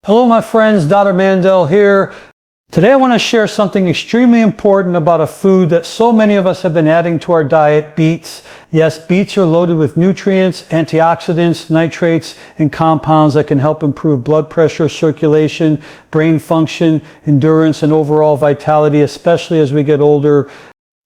Hello my friends, Dr. Mandell here. Today I want to share something extremely important about a food that so many of us have been adding to our diet, beets. Yes, beets are loaded with nutrients, antioxidants, nitrates, and compounds that can help improve blood pressure, circulation, brain function, endurance, and overall vitality, especially as we get older.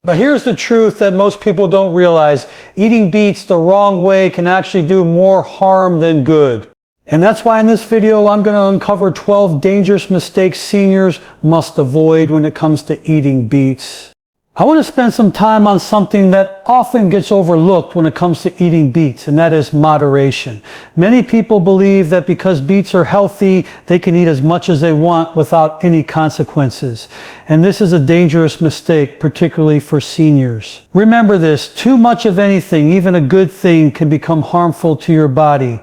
But here's the truth that most people don't realize. Eating beets the wrong way can actually do more harm than good. And that's why in this video I'm going to uncover 12 dangerous mistakes seniors must avoid when it comes to eating beets. I want to spend some time on something that often gets overlooked when it comes to eating beets, and that is moderation. Many people believe that because beets are healthy, they can eat as much as they want without any consequences. And this is a dangerous mistake, particularly for seniors. Remember this, too much of anything, even a good thing, can become harmful to your body.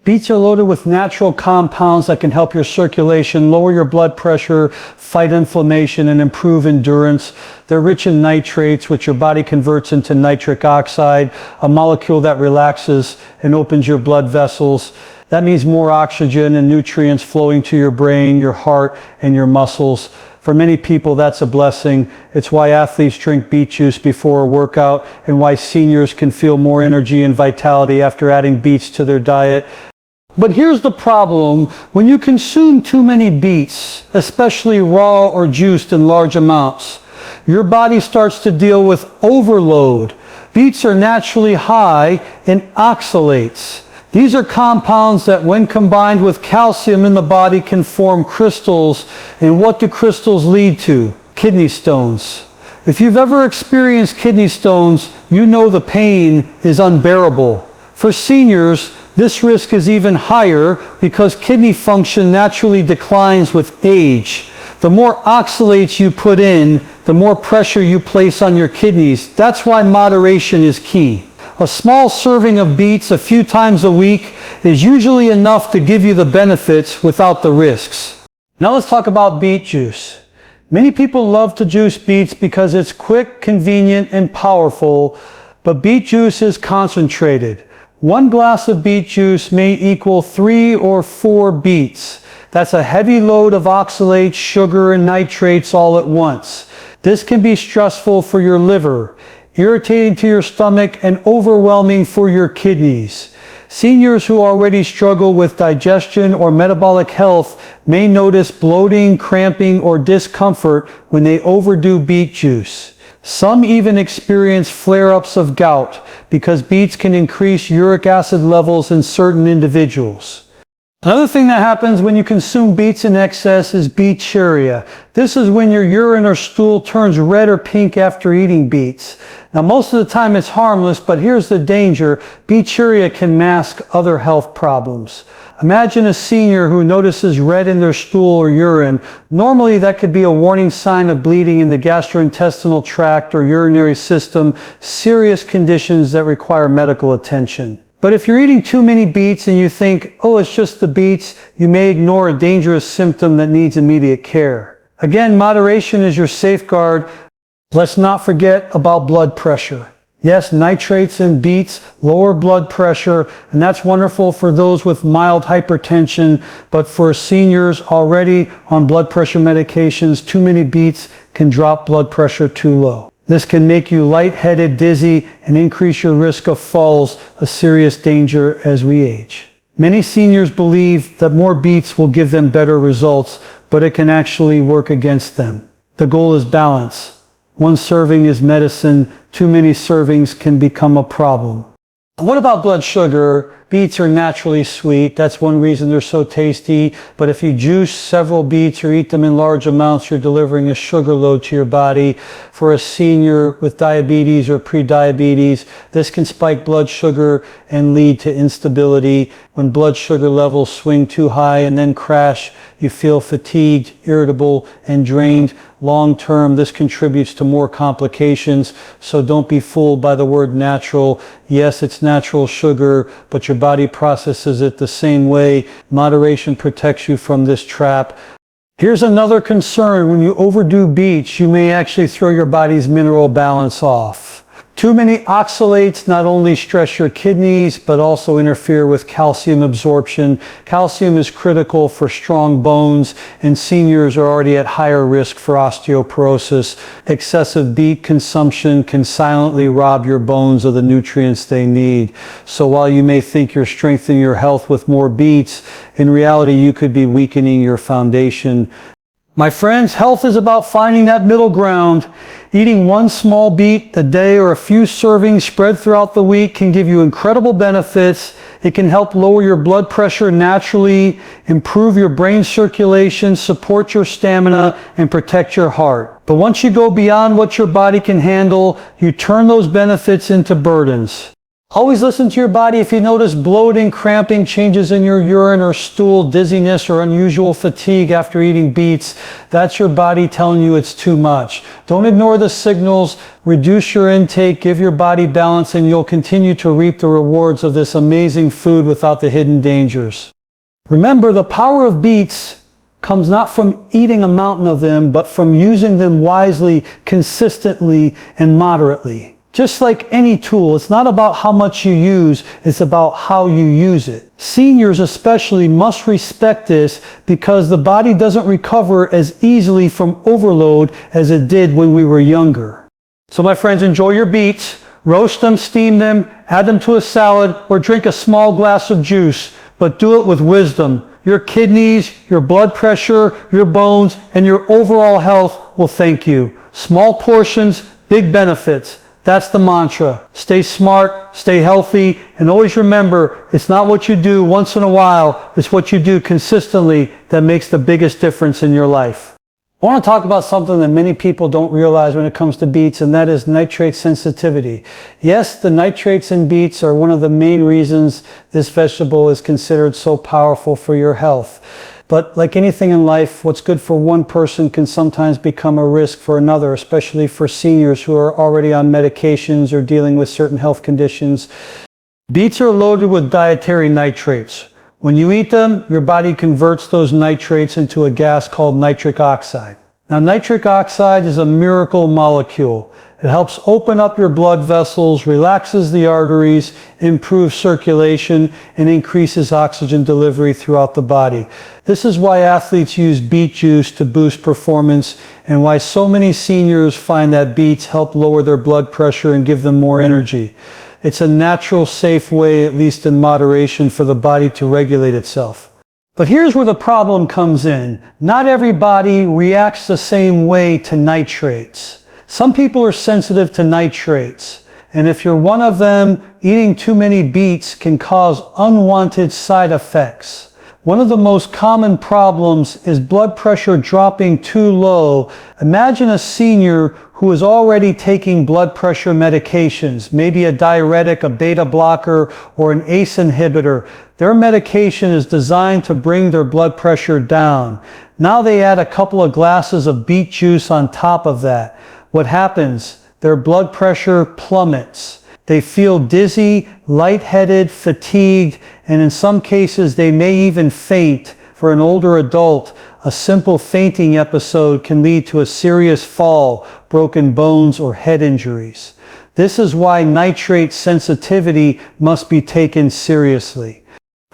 Beets are loaded with natural compounds that can help your circulation, lower your blood pressure, fight inflammation, and improve endurance. They're rich in nitrates, which your body converts into nitric oxide, a molecule that relaxes and opens your blood vessels. That means more oxygen and nutrients flowing to your brain, your heart, and your muscles. For many people, that's a blessing. It's why athletes drink beet juice before a workout and why seniors can feel more energy and vitality after adding beets to their diet. But here's the problem. When you consume too many beets, especially raw or juiced in large amounts, your body starts to deal with overload. Beets are naturally high in oxalates. These are compounds that when combined with calcium in the body can form crystals. And what do crystals lead to? Kidney stones. If you've ever experienced kidney stones, you know the pain is unbearable. For seniors, this risk is even higher because kidney function naturally declines with age. The more oxalates you put in, the more pressure you place on your kidneys. That's why moderation is key. A small serving of beets a few times a week is usually enough to give you the benefits without the risks. Now let's talk about beet juice. Many people love to juice beets because it's quick, convenient, and powerful, but beet juice is concentrated. 1 glass of beet juice may equal 3 or 4 beets. That's a heavy load of oxalates, sugar, and nitrates all at once. This can be stressful for your liver, irritating to your stomach, and overwhelming for your kidneys. Seniors who already struggle with digestion or metabolic health may notice bloating, cramping, or discomfort when they overdo beet juice. Some even experience flare-ups of gout because beets can increase uric acid levels in certain individuals. Another thing that happens when you consume beets in excess is beeturia. This is when your urine or stool turns red or pink after eating beets. Now most of the time it's harmless, but here's the danger. Beeturia can mask other health problems. Imagine a senior who notices red in their stool or urine. Normally that could be a warning sign of bleeding in the gastrointestinal tract or urinary system, serious conditions that require medical attention. But if you're eating too many beets and you think, oh, it's just the beets, you may ignore a dangerous symptom that needs immediate care. Again, moderation is your safeguard. Let's not forget about blood pressure. Yes, nitrates in beets lower blood pressure, and that's wonderful for those with mild hypertension, but for seniors already on blood pressure medications, too many beets can drop blood pressure too low. This can make you lightheaded, dizzy, and increase your risk of falls, a serious danger as we age. Many seniors believe that more beets will give them better results, but it can actually work against them. The goal is balance. 1 serving is medicine. Too many servings can become a problem. What about blood sugar? Beets are naturally sweet. That's one reason they're so tasty. But if you juice several beets or eat them in large amounts, you're delivering a sugar load to your body. For a senior with diabetes or prediabetes, this can spike blood sugar and lead to instability. When blood sugar levels swing too high and then crash, you feel fatigued, irritable, and drained. Long term, this contributes to more complications, so don't be fooled by the word natural. Yes, it's natural sugar, but your body processes it the same way. Moderation protects you from this trap. Here's another concern. When you overdo beets, you may actually throw your body's mineral balance off. Too many oxalates not only stress your kidneys, but also interfere with calcium absorption. Calcium is critical for strong bones, and seniors are already at higher risk for osteoporosis. Excessive beet consumption can silently rob your bones of the nutrients they need. So while you may think you're strengthening your health with more beets, in reality you could be weakening your foundation. My friends, health is about finding that middle ground. Eating one small beet a day or a few servings spread throughout the week can give you incredible benefits. It can help lower your blood pressure naturally, improve your brain circulation, support your stamina, and protect your heart. But once you go beyond what your body can handle, you turn those benefits into burdens. Always listen to your body. If you notice bloating, cramping, changes in your urine or stool, dizziness, or unusual fatigue after eating beets, that's your body telling you it's too much. Don't ignore the signals. Reduce your intake, give your body balance, and you'll continue to reap the rewards of this amazing food without the hidden dangers. Remember, the power of beets comes not from eating a mountain of them, but from using them wisely, consistently, and moderately. Just like any tool, it's not about how much you use, it's about how you use it. Seniors especially must respect this because the body doesn't recover as easily from overload as it did when we were younger. So my friends, enjoy your beets, roast them, steam them, add them to a salad, or drink a small glass of juice, but do it with wisdom. Your kidneys, your blood pressure, your bones, and your overall health will thank you. Small portions, big benefits. That's the mantra. Stay smart, stay healthy, and always remember, it's not what you do once in a while, it's what you do consistently that makes the biggest difference in your life. I want to talk about something that many people don't realize when it comes to beets, and that is nitrate sensitivity. Yes, the nitrates in beets are one of the main reasons this vegetable is considered so powerful for your health. But like anything in life, what's good for one person can sometimes become a risk for another, especially for seniors who are already on medications or dealing with certain health conditions. Beets are loaded with dietary nitrates. When you eat them, your body converts those nitrates into a gas called nitric oxide. Now, nitric oxide is a miracle molecule. It helps open up your blood vessels, relaxes the arteries, improves circulation, and increases oxygen delivery throughout the body. This is why athletes use beet juice to boost performance, and why so many seniors find that beets help lower their blood pressure and give them more energy. It's a natural, safe way, at least in moderation, for the body to regulate itself. But here's where the problem comes in. Not everybody reacts the same way to nitrates. Some people are sensitive to nitrates, and if you're one of them, eating too many beets can cause unwanted side effects. One of the most common problems is blood pressure dropping too low. Imagine a senior who is already taking blood pressure medications, maybe a diuretic, a beta blocker, or an ACE inhibitor. Their medication is designed to bring their blood pressure down. Now they add a couple of glasses of beet juice on top of that. What happens? Their blood pressure plummets. They feel dizzy, lightheaded, fatigued, and in some cases they may even faint. For an older adult, a simple fainting episode can lead to a serious fall, broken bones, or head injuries. This is why nitrate sensitivity must be taken seriously.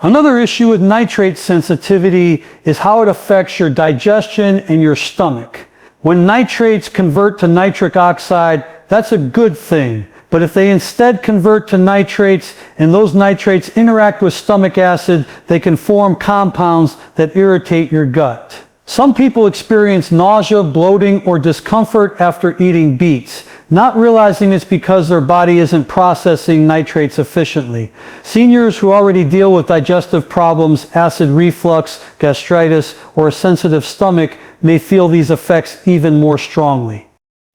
Another issue with nitrate sensitivity is how it affects your digestion and your stomach. When nitrates convert to nitric oxide, that's a good thing. But if they instead convert to nitrates and those nitrates interact with stomach acid, they can form compounds that irritate your gut. Some people experience nausea, bloating, or discomfort after eating beets, not realizing it's because their body isn't processing nitrates efficiently. Seniors who already deal with digestive problems, acid reflux, gastritis, or a sensitive stomach may feel these effects even more strongly.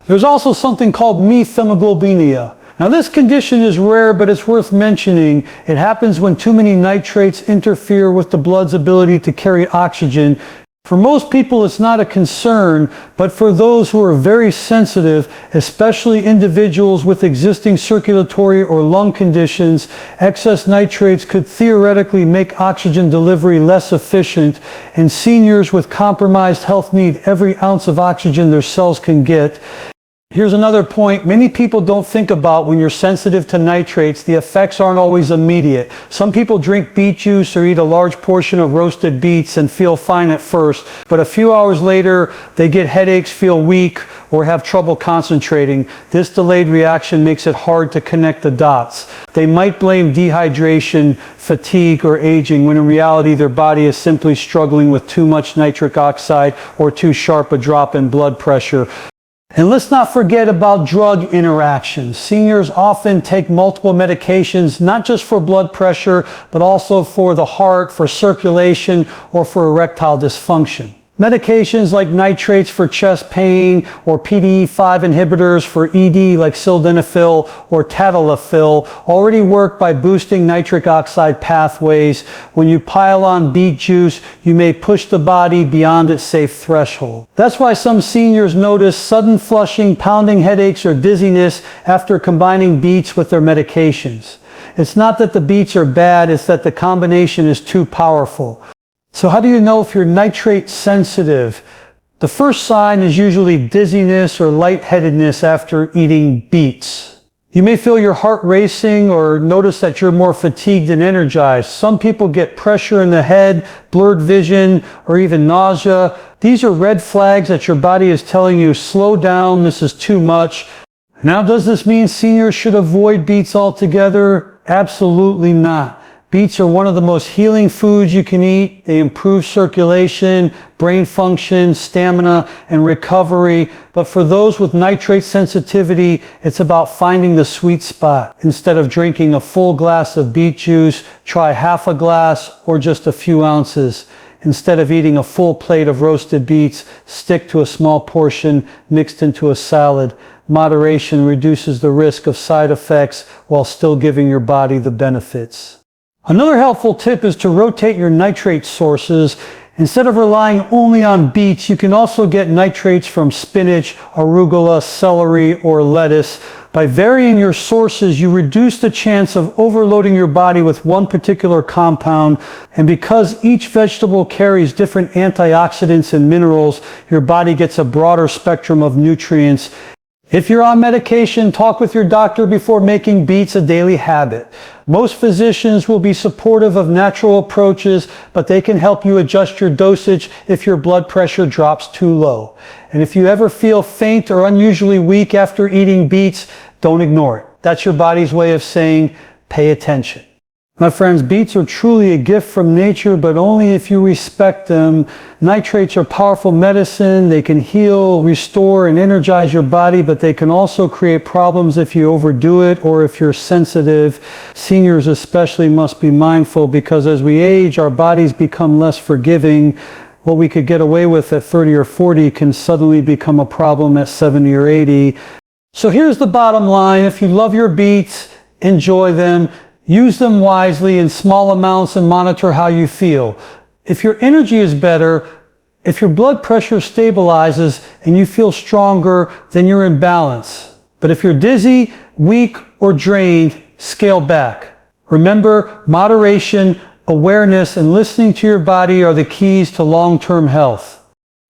There's also something called methemoglobinemia. Now this condition is rare, but it's worth mentioning. It happens when too many nitrates interfere with the blood's ability to carry oxygen. For most people, it's not a concern, but for those who are very sensitive, especially individuals with existing circulatory or lung conditions, excess nitrates could theoretically make oxygen delivery less efficient, and seniors with compromised health need every ounce of oxygen their cells can get. Here's another point many people don't think about when you're sensitive to nitrates. The effects aren't always immediate. Some people drink beet juice or eat a large portion of roasted beets and feel fine at first, but a few hours later they get headaches, feel weak, or have trouble concentrating. This delayed reaction makes it hard to connect the dots. They might blame dehydration, fatigue, or aging, when in reality their body is simply struggling with too much nitric oxide or too sharp a drop in blood pressure. And let's not forget about drug interactions. Seniors often take multiple medications, not just for blood pressure, but also for the heart, for circulation, or for erectile dysfunction. Medications like nitrates for chest pain or PDE5 inhibitors for ED like sildenafil or tadalafil already work by boosting nitric oxide pathways. When you pile on beet juice, you may push the body beyond its safe threshold. That's why some seniors notice sudden flushing, pounding headaches, or dizziness after combining beets with their medications. It's not that the beets are bad, it's that the combination is too powerful. So how do you know if you're nitrate sensitive? The first sign is usually dizziness or lightheadedness after eating beets. You may feel your heart racing or notice that you're more fatigued and energized. Some people get pressure in the head, blurred vision, or even nausea. These are red flags that your body is telling you, slow down, this is too much. Now, does this mean seniors should avoid beets altogether? Absolutely not. Beets are one of the most healing foods you can eat. They improve circulation, brain function, stamina, and recovery. But for those with nitrate sensitivity, it's about finding the sweet spot. Instead of drinking a full glass of beet juice, try half a glass or just a few ounces. Instead of eating a full plate of roasted beets, stick to a small portion mixed into a salad. Moderation reduces the risk of side effects while still giving your body the benefits. Another helpful tip is to rotate your nitrate sources. Instead of relying only on beets, you can also get nitrates from spinach, arugula, celery, or lettuce. By varying your sources, you reduce the chance of overloading your body with one particular compound. And because each vegetable carries different antioxidants and minerals, your body gets a broader spectrum of nutrients. If you're on medication, talk with your doctor before making beets a daily habit. Most physicians will be supportive of natural approaches, but they can help you adjust your dosage if your blood pressure drops too low. And if you ever feel faint or unusually weak after eating beets, don't ignore it. That's your body's way of saying, pay attention. My friends, beets are truly a gift from nature, but only if you respect them. Nitrates are powerful medicine. They can heal, restore, and energize your body, but they can also create problems if you overdo it or if you're sensitive. Seniors especially must be mindful because as we age, our bodies become less forgiving. What we could get away with at 30 or 40 can suddenly become a problem at 70 or 80. So here's the bottom line. If you love your beets, enjoy them. Use them wisely in small amounts and monitor how you feel. If your energy is better, if your blood pressure stabilizes and you feel stronger, then you're in balance. But if you're dizzy, weak, or drained, scale back. Remember, moderation, awareness, and listening to your body are the keys to long-term health.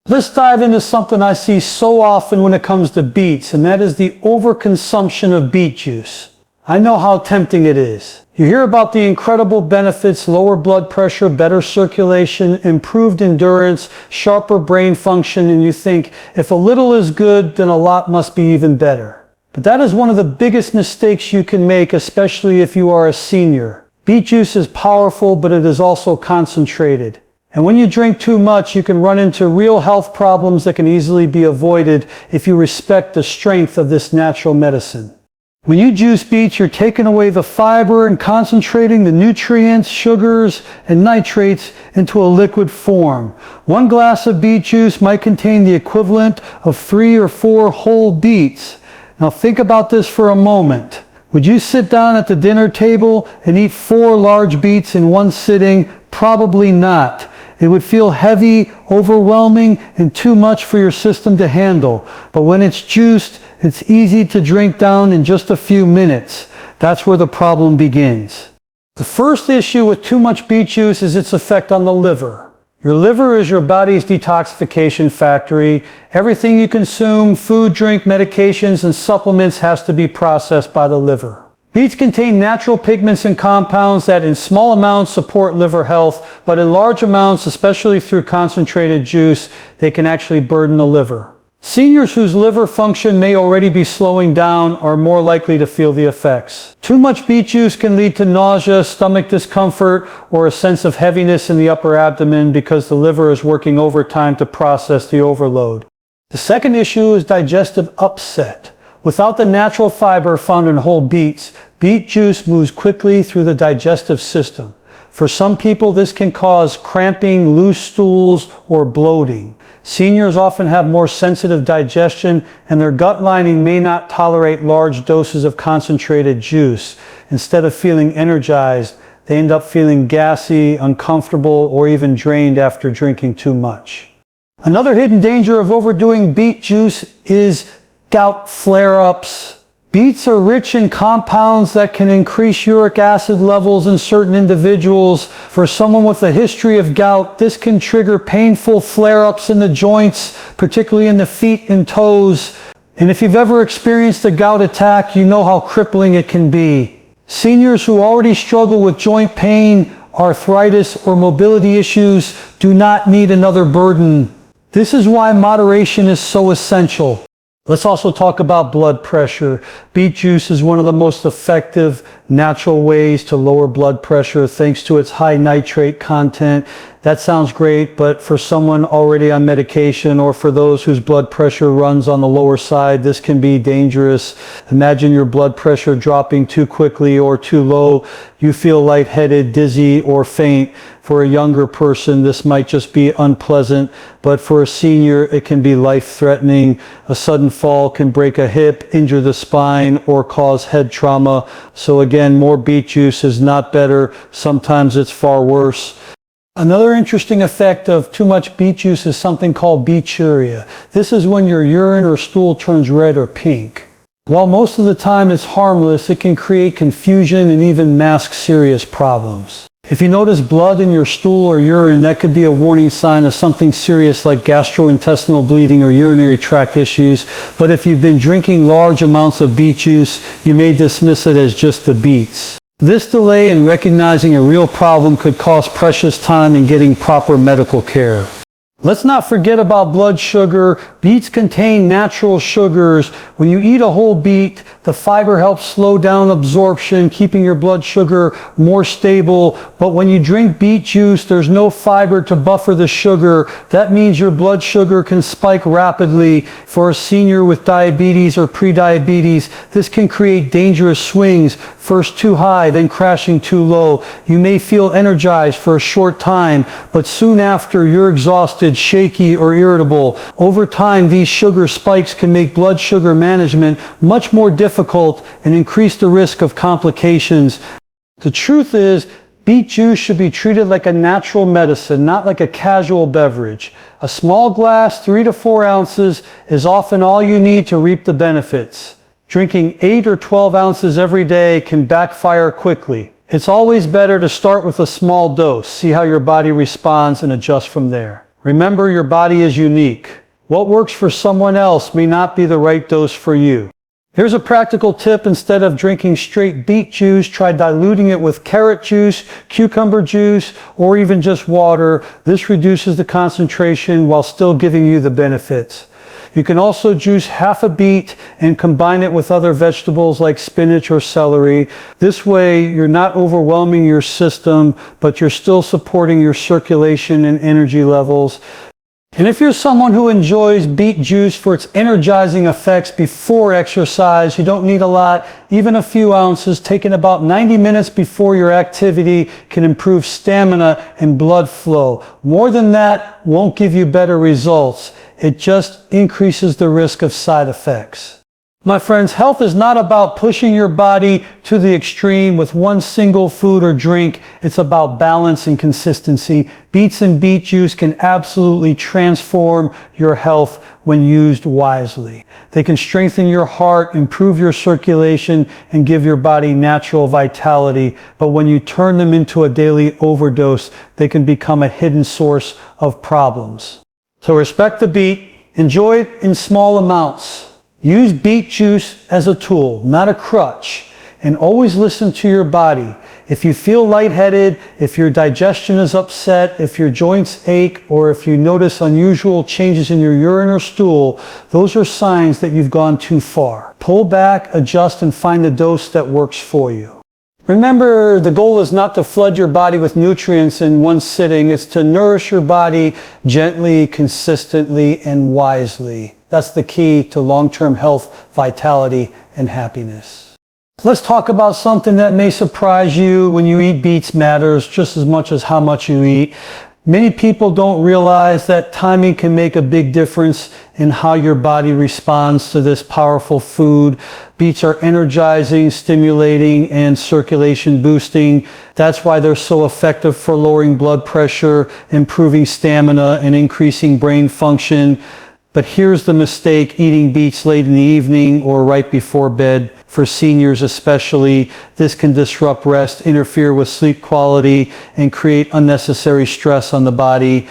Let's dive into something I see so often when it comes to beets, and that is the overconsumption of beet juice. I know how tempting it is. You hear about the incredible benefits: lower blood pressure, better circulation, improved endurance, sharper brain function, and you think, if a little is good, then a lot must be even better. But that is one of the biggest mistakes you can make, especially if you are a senior. Beet juice is powerful, but it is also concentrated. And when you drink too much, you can run into real health problems that can easily be avoided if you respect the strength of this natural medicine. When you juice beets, you're taking away the fiber and concentrating the nutrients, sugars, and nitrates into a liquid form. One glass of beet juice might contain the equivalent of 3 or 4 whole beets. Now think about this for a moment. Would you sit down at the dinner table and eat 4 large beets in one sitting? Probably not. It would feel heavy, overwhelming, and too much for your system to handle. But when it's juiced, it's easy to drink down in just a few minutes. That's where the problem begins. The first issue with too much beet juice is its effect on the liver. Your liver is your body's detoxification factory. Everything you consume, food, drink, medications, and supplements has to be processed by the liver. Beets contain natural pigments and compounds that in small amounts support liver health, but in large amounts, especially through concentrated juice, they can actually burden the liver. Seniors whose liver function may already be slowing down are more likely to feel the effects. Too much beet juice can lead to nausea, stomach discomfort, or a sense of heaviness in the upper abdomen because the liver is working overtime to process the overload. The second issue is digestive upset. Without the natural fiber found in whole beets, beet juice moves quickly through the digestive system. For some people, this can cause cramping, loose stools, or bloating. Seniors often have more sensitive digestion, and their gut lining may not tolerate large doses of concentrated juice. Instead of feeling energized, they end up feeling gassy, uncomfortable, or even drained after drinking too much. Another hidden danger of overdoing beet juice is gout flare-ups. Beets are rich in compounds that can increase uric acid levels in certain individuals. For someone with a history of gout, this can trigger painful flare-ups in the joints, particularly in the feet and toes. And if you've ever experienced a gout attack, you know how crippling it can be. Seniors who already struggle with joint pain, arthritis, or mobility issues do not need another burden. This is why moderation is so essential. Let's also talk about blood pressure. Beet juice is one of the most effective natural ways to lower blood pressure thanks to its high nitrate content. That sounds great, but for someone already on medication or for those whose blood pressure runs on the lower side, this can be dangerous. Imagine your blood pressure dropping too quickly or too low. You feel lightheaded, dizzy, or faint. For a younger person, this might just be unpleasant, but for a senior, it can be life-threatening. A sudden fall can break a hip, injure the spine, or cause head trauma. So again, more beet juice is not better. Sometimes it's far worse. Another interesting effect of too much beet juice is something called beeturia. This is when your urine or stool turns red or pink. While most of the time it's harmless, it can create confusion and even mask serious problems. If you notice blood in your stool or urine, that could be a warning sign of something serious like gastrointestinal bleeding or urinary tract issues. But if you've been drinking large amounts of beet juice, you may dismiss it as just the beets. This delay in recognizing a real problem could cost precious time in getting proper medical care. Let's not forget about blood sugar. Beets contain natural sugars. When you eat a whole beet, the fiber helps slow down absorption, keeping your blood sugar more stable. But when you drink beet juice, there's no fiber to buffer the sugar. That means your blood sugar can spike rapidly. For a senior with diabetes or prediabetes, this can create dangerous swings, first too high, then crashing too low. You may feel energized for a short time, but soon after you're exhausted, shaky, or irritable. Over time, these sugar spikes can make blood sugar management much more difficult and increase the risk of complications. The truth is, beet juice should be treated like a natural medicine, not like a casual beverage. A small glass, 3 to 4 ounces, is often all you need to reap the benefits. Drinking 8 or 12 ounces every day can backfire quickly. It's always better to start with a small dose, see how your body responds, and adjust from there. Remember, your body is unique. What works for someone else may not be the right dose for you. Here's a practical tip. Instead of drinking straight beet juice, try diluting it with carrot juice, cucumber juice, or even just water. This reduces the concentration while still giving you the benefits. You can also juice half a beet and combine it with other vegetables like spinach or celery. This way, you're not overwhelming your system, but you're still supporting your circulation and energy levels. And if you're someone who enjoys beet juice for its energizing effects before exercise, you don't need a lot. Even a few ounces taken about 90 minutes before your activity can improve stamina and blood flow. More than that won't give you better results. It just increases the risk of side effects. My friends, health is not about pushing your body to the extreme with one single food or drink. It's about balance and consistency. Beets and beet juice can absolutely transform your health when used wisely. They can strengthen your heart, improve your circulation, and give your body natural vitality. But when you turn them into a daily overdose, they can become a hidden source of problems. So respect the beet. Enjoy it in small amounts. Use beet juice as a tool, not a crutch, and always listen to your body. If you feel lightheaded, if your digestion is upset, if your joints ache, or if you notice unusual changes in your urine or stool, those are signs that you've gone too far. Pull back, adjust, and find the dose that works for you. Remember, the goal is not to flood your body with nutrients in one sitting. It's to nourish your body gently, consistently, and wisely. That's the key to long-term health, vitality, and happiness. Let's talk about something that may surprise you. When you eat beets matters just as much as how much you eat. Many people don't realize that timing can make a big difference in how your body responds to this powerful food. Beets are energizing, stimulating, and circulation boosting. That's why they're so effective for lowering blood pressure, improving stamina, and increasing brain function. But here's the mistake: eating beets late in the evening or right before bed. For seniors especially, this can disrupt rest, interfere with sleep quality, and create unnecessary stress on the body.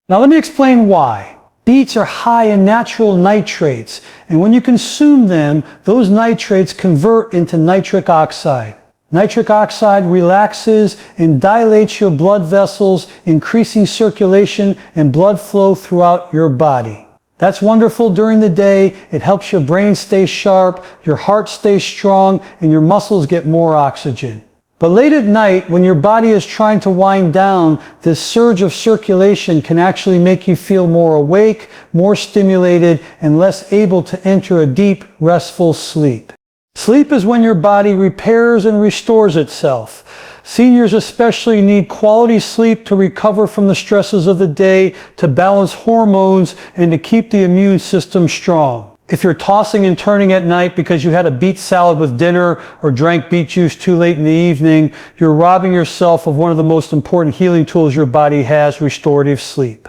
Now let me explain why. Beets are high in natural nitrates, and when you consume them, those nitrates convert into nitric oxide. Nitric oxide relaxes and dilates your blood vessels, increasing circulation and blood flow throughout your body. That's wonderful during the day. It helps your brain stay sharp, your heart stays strong, and your muscles get more oxygen. But late at night, when your body is trying to wind down, this surge of circulation can actually make you feel more awake, more stimulated, and less able to enter a deep, restful sleep. Sleep is when your body repairs and restores itself. Seniors especially need quality sleep to recover from the stresses of the day, to balance hormones, and to keep the immune system strong. If you're tossing and turning at night because you had a beet salad with dinner or drank beet juice too late in the evening, you're robbing yourself of one of the most important healing tools your body has: restorative sleep.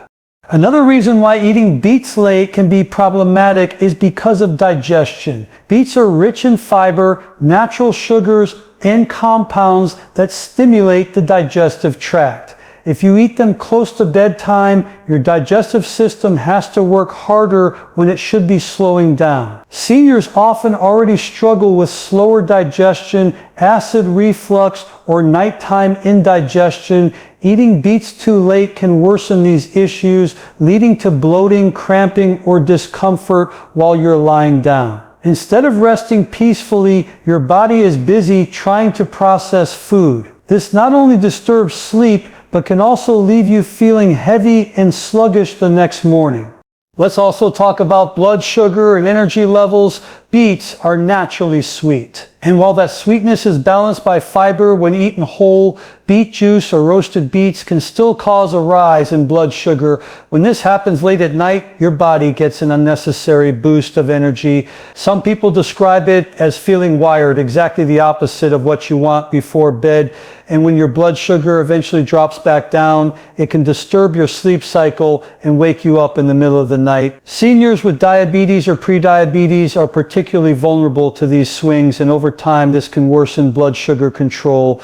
Another reason why eating beets late can be problematic is because of digestion. Beets are rich in fiber, natural sugars, and compounds that stimulate the digestive tract. If you eat them close to bedtime, your digestive system has to work harder when it should be slowing down. Seniors often already struggle with slower digestion, acid reflux, or nighttime indigestion. Eating beets too late can worsen these issues, leading to bloating, cramping, or discomfort while you're lying down. Instead of resting peacefully, your body is busy trying to process food. This not only disturbs sleep, but can also leave you feeling heavy and sluggish the next morning. Let's also talk about blood sugar and energy levels. Beets are naturally sweet. And while that sweetness is balanced by fiber when eaten whole, beet juice or roasted beets can still cause a rise in blood sugar. When this happens late at night, your body gets an unnecessary boost of energy. Some people describe it as feeling wired, exactly the opposite of what you want before bed. And when your blood sugar eventually drops back down, it can disturb your sleep cycle and wake you up in the middle of the night. Seniors with diabetes or prediabetes are particularly vulnerable to these swings, and over time this can worsen blood sugar control.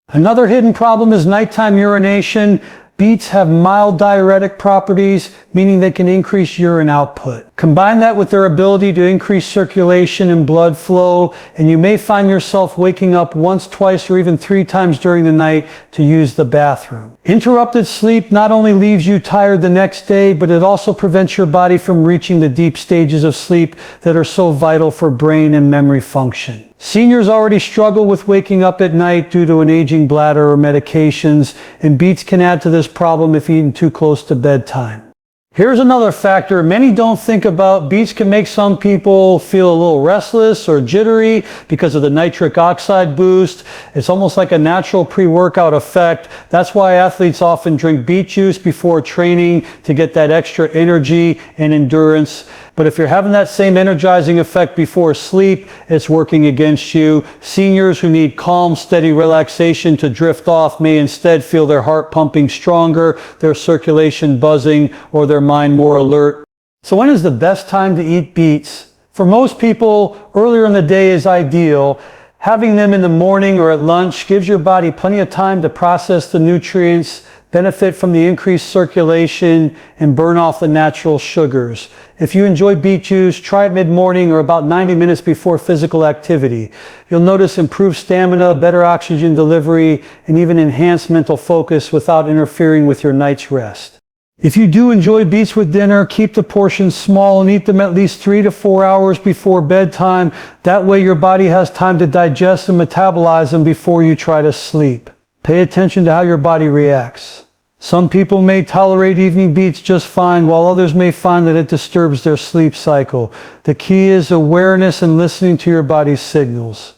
Another hidden problem is nighttime urination. Beets have mild diuretic properties, meaning they can increase urine output. Combine that with their ability to increase circulation and blood flow, and you may find yourself waking up once, twice, or even 3 times during the night to use the bathroom. Interrupted sleep not only leaves you tired the next day, but it also prevents your body from reaching the deep stages of sleep that are so vital for brain and memory function. Seniors already struggle with waking up at night due to an aging bladder or medications, and beets can add to this problem if eaten too close to bedtime. Here's another factor many don't think about. Beets can make some people feel a little restless or jittery because of the nitric oxide boost. It's almost like a natural pre-workout effect. That's why athletes often drink beet juice before training to get that extra energy and endurance. But if you're having that same energizing effect before sleep, it's working against you. Seniors who need calm, steady relaxation to drift off may instead feel their heart pumping stronger, their circulation buzzing, or their mind more alert. So when is the best time to eat beets? For most people, earlier in the day is ideal. Having them in the morning or at lunch gives your body plenty of time to process the nutrients, benefit from the increased circulation, and burn off the natural sugars. If you enjoy beet juice, try it mid-morning or about 90 minutes before physical activity. You'll notice improved stamina, better oxygen delivery, and even enhanced mental focus without interfering with your night's rest. If you do enjoy beets with dinner, keep the portions small and eat them at least 3 to 4 hours before bedtime. That way your body has time to digest and metabolize them before you try to sleep. Pay attention to how your body reacts. Some people may tolerate evening beets just fine, while others may find that it disturbs their sleep cycle. The key is awareness and listening to your body's signals.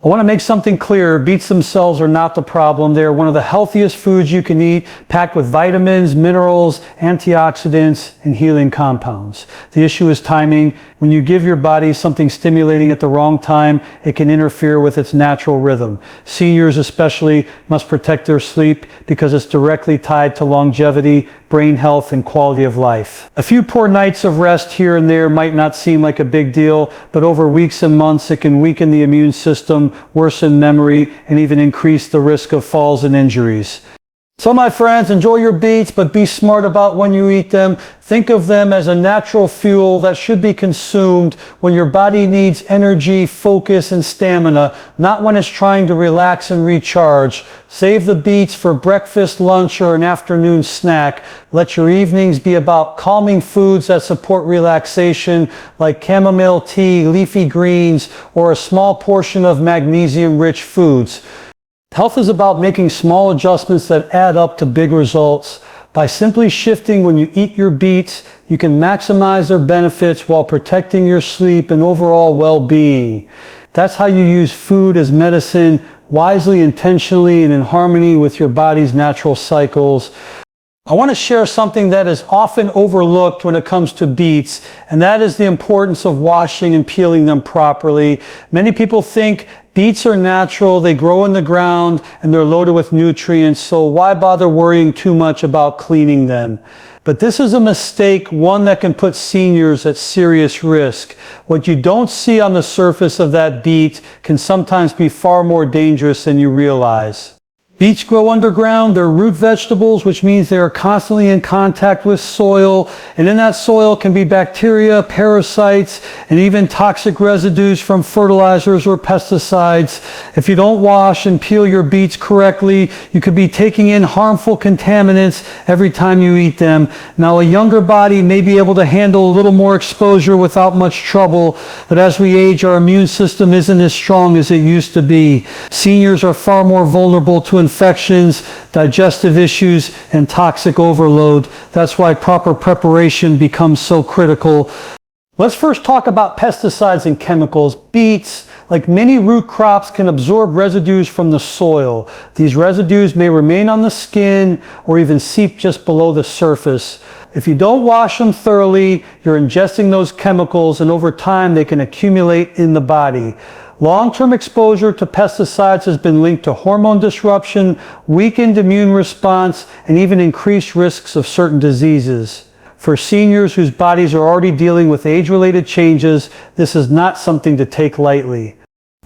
I want to make something clear. Beets themselves are not the problem. They are one of the healthiest foods you can eat, packed with vitamins, minerals, antioxidants, and healing compounds. The issue is timing. When you give your body something stimulating at the wrong time, it can interfere with its natural rhythm. Seniors especially must protect their sleep because it's directly tied to longevity, brain health, and quality of life. A few poor nights of rest here and there might not seem like a big deal, but over weeks and months it can weaken the immune system, worsen memory, and even increase the risk of falls and injuries. So my friends, enjoy your beets, but be smart about when you eat them. Think of them as a natural fuel that should be consumed when your body needs energy, focus, and stamina, not when it's trying to relax and recharge. Save the beets for breakfast, lunch, or an afternoon snack. Let your evenings be about calming foods that support relaxation, like chamomile tea, leafy greens, or a small portion of magnesium-rich foods. Health is about making small adjustments that add up to big results. By simply shifting when you eat your beets, you can maximize their benefits while protecting your sleep and overall well-being. That's how you use food as medicine, wisely, intentionally, and in harmony with your body's natural cycles. I want to share something that is often overlooked when it comes to beets, and that is the importance of washing and peeling them properly. Many people think beets are natural, they grow in the ground, and they're loaded with nutrients, so why bother worrying too much about cleaning them? But this is a mistake, one that can put seniors at serious risk. What you don't see on the surface of that beet can sometimes be far more dangerous than you realize. Beets grow underground. They're root vegetables, which means they are constantly in contact with soil. And in that soil can be bacteria, parasites, and even toxic residues from fertilizers or pesticides. If you don't wash and peel your beets correctly, you could be taking in harmful contaminants every time you eat them. Now, a younger body may be able to handle a little more exposure without much trouble, but as we age, our immune system isn't as strong as it used to be. Seniors are far more vulnerable to infections, digestive issues, and toxic overload. That's why proper preparation becomes so critical. Let's first talk about pesticides and chemicals. Beets, like many root crops, can absorb residues from the soil. These residues may remain on the skin or even seep just below the surface. If you don't wash them thoroughly, you're ingesting those chemicals, and over time they can accumulate in the body. Long-term exposure to pesticides has been linked to hormone disruption, weakened immune response, and even increased risks of certain diseases. For seniors whose bodies are already dealing with age-related changes, this is not something to take lightly.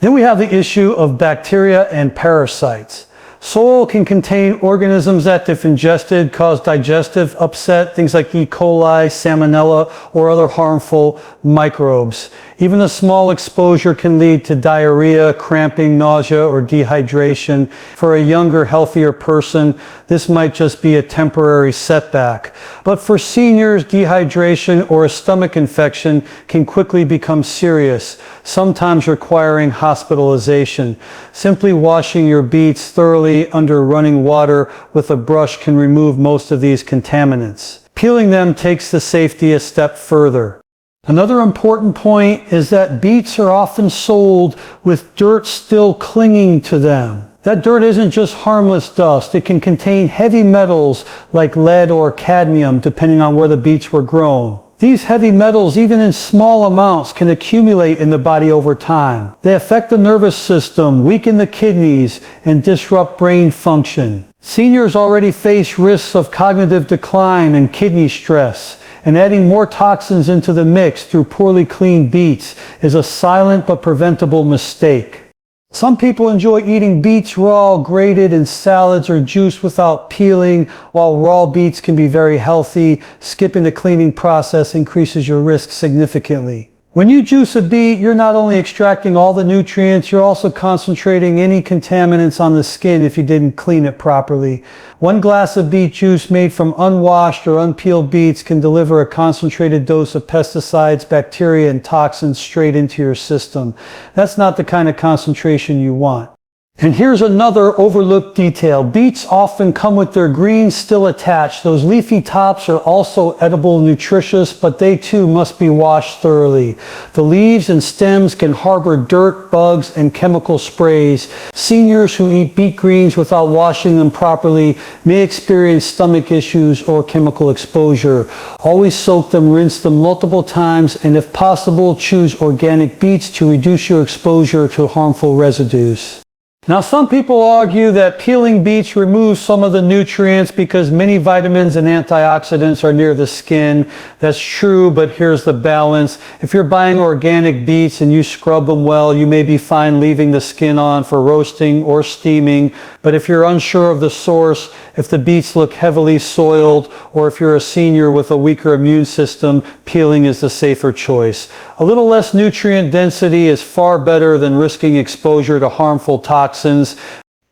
Then we have the issue of bacteria and parasites. Soil can contain organisms that, if ingested, cause digestive upset, things like E. coli, salmonella, or other harmful microbes. Even a small exposure can lead to diarrhea, cramping, nausea, or dehydration. For a younger, healthier person, this might just be a temporary setback. But for seniors, dehydration or a stomach infection can quickly become serious, sometimes requiring hospitalization. Simply washing your beets thoroughly under running water with a brush can remove most of these contaminants. Peeling them takes the safety a step further. Another important point is that beets are often sold with dirt still clinging to them. That dirt isn't just harmless dust. It can contain heavy metals like lead or cadmium, depending on where the beets were grown. These heavy metals, even in small amounts, can accumulate in the body over time. They affect the nervous system, weaken the kidneys, and disrupt brain function. Seniors already face risks of cognitive decline and kidney stress, and adding more toxins into the mix through poorly cleaned beets is a silent but preventable mistake. Some people enjoy eating beets raw, grated in salads or juice without peeling. While raw beets can be very healthy, skipping the cleaning process increases your risk significantly. When you juice a beet, you're not only extracting all the nutrients, you're also concentrating any contaminants on the skin if you didn't clean it properly. 1 glass of beet juice made from unwashed or unpeeled beets can deliver a concentrated dose of pesticides, bacteria, and toxins straight into your system. That's not the kind of concentration you want. And here's another overlooked detail. Beets often come with their greens still attached. Those leafy tops are also edible and nutritious, but they too must be washed thoroughly. The leaves and stems can harbor dirt, bugs, and chemical sprays. Seniors who eat beet greens without washing them properly may experience stomach issues or chemical exposure. Always soak them, rinse them multiple times, and if possible, choose organic beets to reduce your exposure to harmful residues. Now, some people argue that peeling beets removes some of the nutrients because many vitamins and antioxidants are near the skin. That's true, but here's the balance. If you're buying organic beets and you scrub them well, you may be fine leaving the skin on for roasting or steaming. But if you're unsure of the source, if the beets look heavily soiled, or if you're a senior with a weaker immune system, peeling is the safer choice. A little less nutrient density is far better than risking exposure to harmful toxins.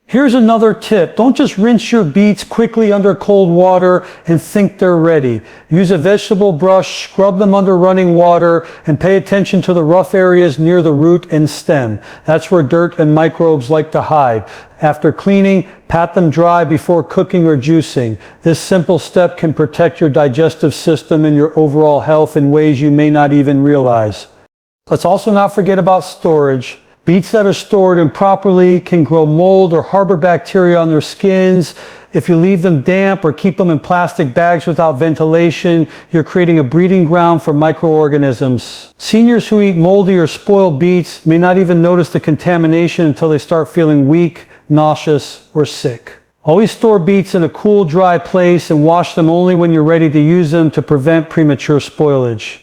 Here's another tip. Don't just rinse your beets quickly under cold water and think they're ready. Use a vegetable brush, scrub them under running water, and pay attention to the rough areas near the root and stem. That's where dirt and microbes like to hide. After cleaning, pat them dry before cooking or juicing. This simple step can protect your digestive system and your overall health in ways you may not even realize. Let's also not forget about storage. Beets that are stored improperly can grow mold or harbor bacteria on their skins. If you leave them damp or keep them in plastic bags without ventilation, you're creating a breeding ground for microorganisms. Seniors who eat moldy or spoiled beets may not even notice the contamination until they start feeling weak, nauseous, or sick. Always store beets in a cool, dry place and wash them only when you're ready to use them to prevent premature spoilage.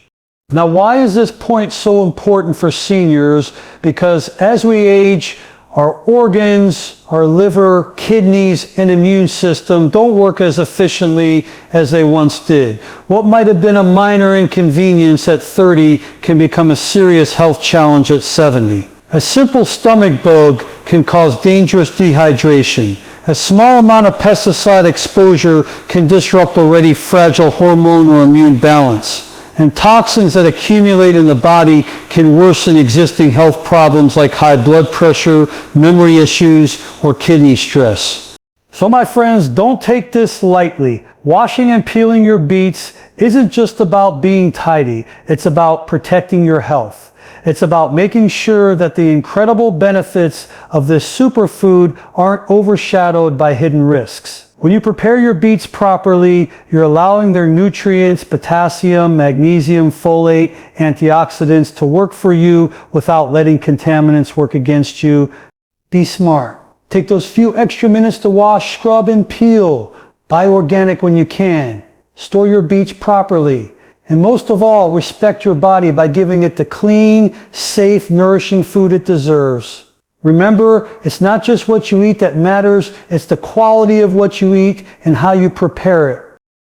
Now, why is this point so important for seniors? Because as we age, our organs, our liver, kidneys, and immune system don't work as efficiently as they once did. What might have been a minor inconvenience at 30 can become a serious health challenge at 70. A simple stomach bug can cause dangerous dehydration. A small amount of pesticide exposure can disrupt already fragile hormone or immune balance. And toxins that accumulate in the body can worsen existing health problems like high blood pressure, memory issues, or kidney stress. So my friends, don't take this lightly. Washing and peeling your beets isn't just about being tidy. It's about protecting your health. It's about making sure that the incredible benefits of this superfood aren't overshadowed by hidden risks. When you prepare your beets properly, you're allowing their nutrients, potassium, magnesium, folate, antioxidants to work for you without letting contaminants work against you. Be smart. Take those few extra minutes to wash, scrub, and peel. Buy organic when you can. Store your beets properly. And most of all, respect your body by giving it the clean, safe, nourishing food it deserves. Remember, it's not just what you eat that matters, it's the quality of what you eat and how you prepare it.